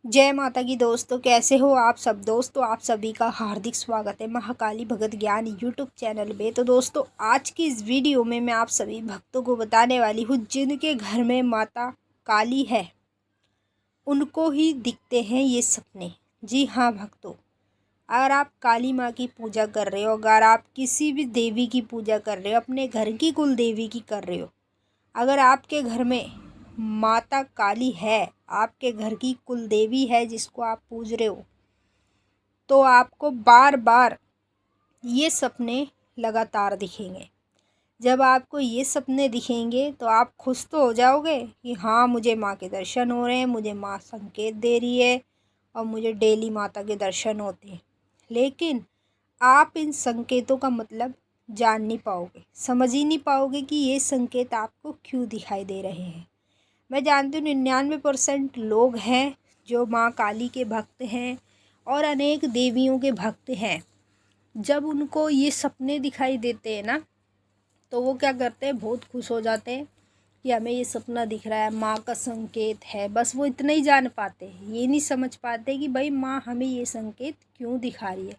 जय माता की दोस्तों, कैसे हो आप सब। दोस्तों आप सभी का हार्दिक स्वागत है महाकाली भगत ज्ञान यूट्यूब चैनल में। तो दोस्तों आज की इस वीडियो में मैं आप सभी भक्तों को बताने वाली हूँ जिनके घर में माता काली है उनको ही दिखते हैं ये सपने। जी हाँ भक्तों, अगर आप काली माँ की पूजा कर रहे हो, अगर आप किसी भी देवी की पूजा कर रहे हो, अपने घर की कुल देवी की कर रहे हो, अगर आपके घर में माता काली है, आपके घर की कुल देवी है जिसको आप पूज रहे हो, तो आपको बार बार ये सपने लगातार दिखेंगे। जब आपको ये सपने दिखेंगे तो आप खुश तो हो जाओगे कि हाँ, मुझे माँ के दर्शन हो रहे हैं, मुझे माँ संकेत दे रही है और मुझे डेली माता के दर्शन होते हैं। लेकिन आप इन संकेतों का मतलब जान नहीं पाओगे, समझ ही नहीं पाओगे कि ये संकेत आपको क्यों दिखाई दे रहे हैं। मैं जानती हूँ 99% लोग हैं जो माँ काली के भक्त हैं और अनेक देवियों के भक्त हैं। जब उनको ये सपने दिखाई देते हैं ना, तो वो क्या करते हैं, बहुत खुश हो जाते हैं कि हमें ये सपना दिख रहा है, माँ का संकेत है। बस वो इतना ही जान पाते हैं, ये नहीं समझ पाते कि भाई माँ हमें ये संकेत क्यों दिखा रही है,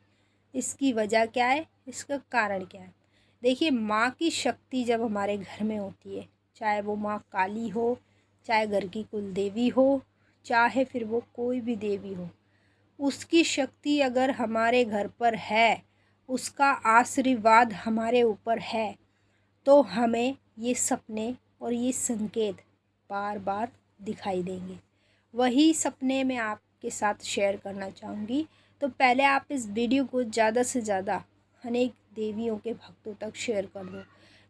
इसकी वजह क्या है, इसका कारण क्या है। देखिए, माँ की शक्ति जब हमारे घर में होती है, चाहे वो माँ काली हो, चाहे घर की कुल देवी हो, चाहे फिर वो कोई भी देवी हो, उसकी शक्ति अगर हमारे घर पर है, उसका आशीर्वाद हमारे ऊपर है, तो हमें ये सपने और ये संकेत बार बार दिखाई देंगे। वही सपने मैं आपके साथ शेयर करना चाहूँगी। तो पहले आप इस वीडियो को ज़्यादा से ज़्यादा अनेक देवियों के भक्तों तक शेयर कर दो।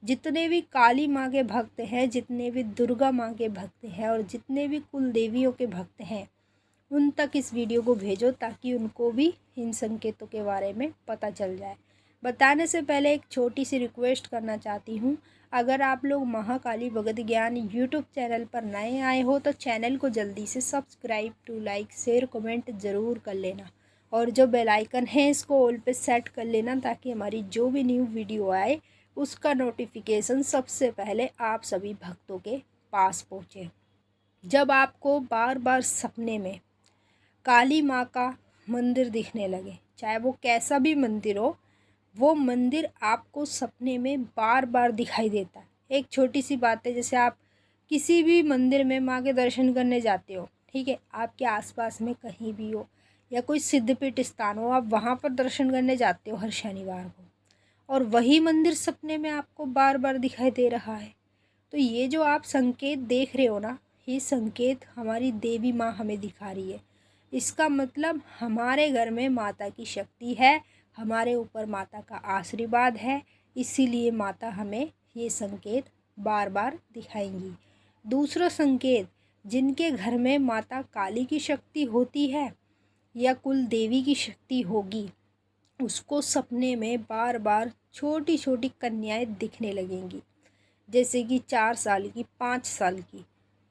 जितने भी काली माँ के भक्त हैं, जितने भी दुर्गा माँ के भक्त हैं और जितने भी कुल देवियों के भक्त हैं, उन तक इस वीडियो को भेजो ताकि उनको भी इन संकेतों के बारे में पता चल जाए। बताने से पहले एक छोटी सी रिक्वेस्ट करना चाहती हूँ। अगर आप लोग महाकाली भगत ज्ञान यूट्यूब चैनल पर नए आए हो तो चैनल को जल्दी से subscribe to like share comment ज़रूर कर लेना, और जो बेल आइकन है इसको ऑल पे सेट कर लेना ताकि हमारी जो भी न्यू वीडियो आए उसका नोटिफिकेशन सबसे पहले आप सभी भक्तों के पास पहुँचे। जब आपको बार बार सपने में काली माँ का मंदिर दिखने लगे, चाहे वो कैसा भी मंदिर हो, वो मंदिर आपको सपने में बार बार दिखाई देता है। एक छोटी सी बात है, जैसे आप किसी भी मंदिर में माँ के दर्शन करने जाते हो, ठीक है, आपके आसपास में कहीं भी हो या कोई सिद्धपीठ स्थान हो, आप वहाँ पर दर्शन करने जाते हो हर शनिवार को, और वही मंदिर सपने में आपको बार बार दिखाई दे रहा है। तो ये जो आप संकेत देख रहे हो ना, ये संकेत हमारी देवी माँ हमें दिखा रही है। इसका मतलब हमारे घर में माता की शक्ति है, हमारे ऊपर माता का आशीर्वाद है, इसीलिए माता हमें ये संकेत बार बार दिखाएंगी। दूसरा संकेत, जिनके घर में माता काली की शक्ति होती है या कुल देवी की शक्ति होगी, उसको सपने में बार बार छोटी छोटी कन्याएं दिखने लगेंगी। जैसे कि 4 साल की, 5 साल की,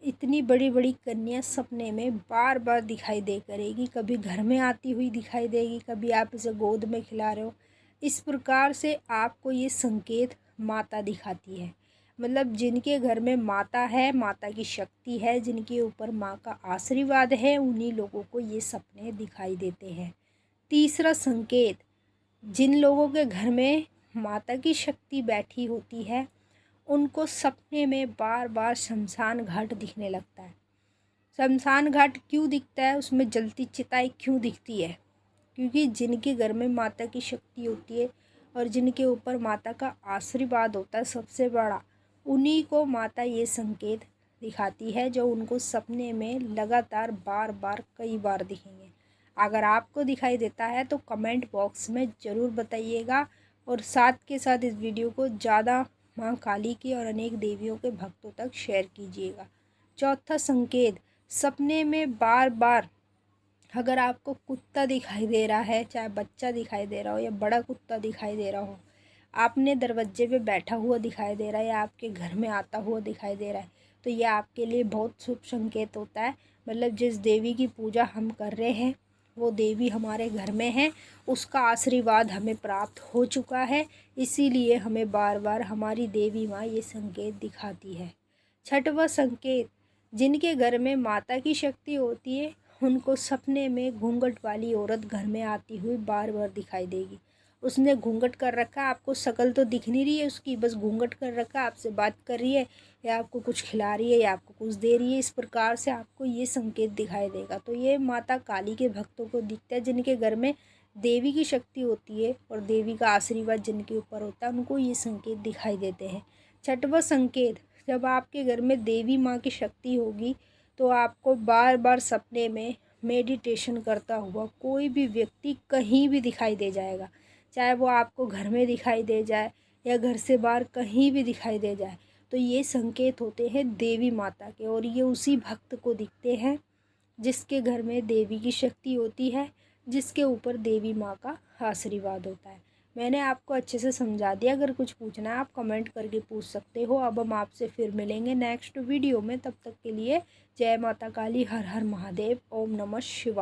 इतनी बड़ी बड़ी कन्या सपने में बार बार दिखाई दे करेगी। कभी घर में आती हुई दिखाई देगी, कभी आप इसे गोद में खिला रहे हो। इस प्रकार से आपको ये संकेत माता दिखाती है। मतलब जिनके घर में माता है, माता की शक्ति है, जिनके ऊपर माँ का आशीर्वाद है, उन्हीं लोगों को ये सपने दिखाई देते हैं। तीसरा संकेत, जिन लोगों के घर में माता की शक्ति बैठी होती है, उनको सपने में बार बार शमशान घाट दिखने लगता है। शमशान घाट क्यों दिखता है, उसमें जलती चिताएं क्यों दिखती है? क्योंकि जिनके घर में माता की शक्ति होती है और जिनके ऊपर माता का आशीर्वाद होता है सबसे बड़ा, उन्हीं को माता ये संकेत दिखाती है, जो उनको सपने में लगातार बार बार कई बार दिखेंगे। अगर आपको दिखाई देता है तो कमेंट बॉक्स में ज़रूर बताइएगा, और साथ के साथ इस वीडियो को ज़्यादा माँ काली की और अनेक देवियों के भक्तों तक शेयर कीजिएगा। चौथा संकेत, सपने में बार बार अगर आपको कुत्ता दिखाई दे रहा है, चाहे बच्चा दिखाई दे रहा हो या बड़ा कुत्ता दिखाई दे रहा हो, आपने दरवाजे पे बैठा हुआ दिखाई दे रहा है या आपके घर में आता हुआ दिखाई दे रहा है, तो यह आपके लिए बहुत शुभ संकेत होता है। मतलब जिस देवी की पूजा हम कर रहे हैं वो देवी हमारे घर में है, उसका आशीर्वाद हमें प्राप्त हो चुका है, इसीलिए हमें बार बार हमारी देवी माँ ये संकेत दिखाती है। छठवां संकेत, जिनके घर में माता की शक्ति होती है उनको सपने में घूंघट वाली औरत घर में आती हुई बार बार दिखाई देगी। उसने घूंघट कर रखा है, आपको शक्ल तो दिख नहीं रही है उसकी, बस घूंघट कर रखा है, आपसे बात कर रही है या आपको कुछ खिला रही है या आपको कुछ दे रही है। इस प्रकार से आपको ये संकेत दिखाई देगा। तो ये माता काली के भक्तों को दिखता है, जिनके घर में देवी की शक्ति होती है और देवी का आशीर्वाद जिनके ऊपर होता है, उनको ये संकेत दिखाई देते हैं। छठवां संकेत, जब आपके घर में देवी माँ की शक्ति होगी तो आपको बार बार सपने में मेडिटेशन करता हुआ कोई भी व्यक्ति कहीं भी दिखाई दे जाएगा, चाहे वो आपको घर में दिखाई दे जाए या घर से बाहर कहीं भी दिखाई दे जाए। तो ये संकेत होते हैं देवी माता के, और ये उसी भक्त को दिखते हैं जिसके घर में देवी की शक्ति होती है, जिसके ऊपर देवी माँ का आशीर्वाद होता है। मैंने आपको अच्छे से समझा दिया। अगर कुछ पूछना है आप कमेंट करके पूछ सकते हो। अब हम आपसे फिर मिलेंगे नेक्स्ट वीडियो में। तब तक के लिए जय माता काली, हर हर महादेव, ओम नमः शिवाय।